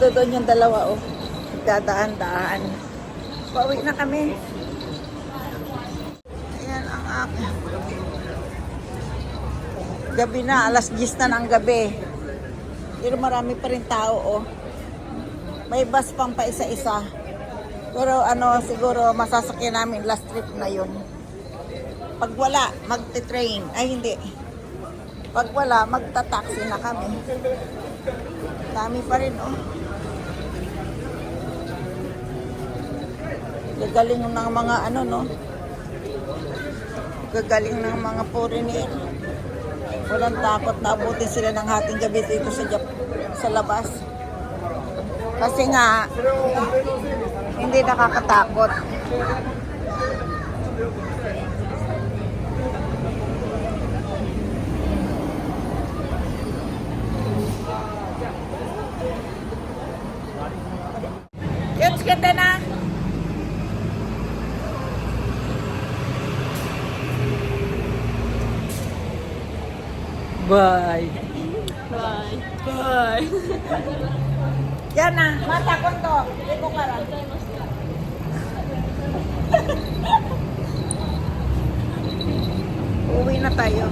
Nandoon yung dalawa, oh. Dadaan-daan. Pauwi na kami. Ayan ang aking. Gabi na, alas 10 na ng gabi. Pero marami pa rin tao, oh. May bus pang pa isa-isa. Pero ano, siguro masasakyan namin last trip na yun. Pag wala, magte-train. Ay, hindi. Pag wala, magta-taxi na kami. Dami pa rin, oh. Gagaling ng mga ano, no? Gagaling ng mga foreigner. Walang takot na abutin sila ng hating gabi dito sa labas. Kasi nga, hindi nakakatakot. Gets kita na. Bye. Bye. Bye. Yan na, mata kondo. Hindi ko karan. Uwi na tayo.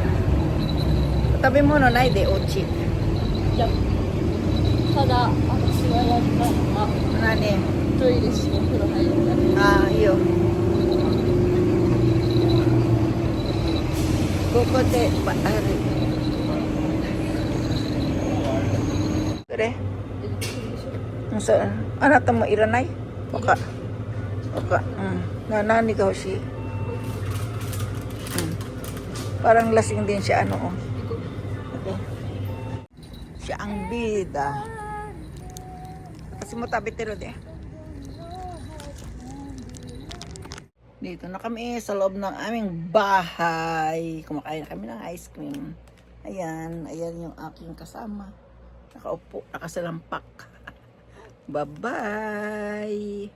Tabi mo no, Nay, de ochi. Yep. ただ、私がやったのは、Nani? トイレしてお風呂入るだけ。 Ah, iyo. Kukote, paari. Tere. Nasa, anata mo iranay? Oka. Oka. Nanani ka si. Parang lasing din siya, ano, oh. Okay. Siya ang bida. Kasi mo tabi tiro de. Dito na kami sa loob ng aming bahay. Kumakain na kami ng ice cream. Ayan, ayan yung aking kasama. Nakaupo, nakasalampak. Bye-bye!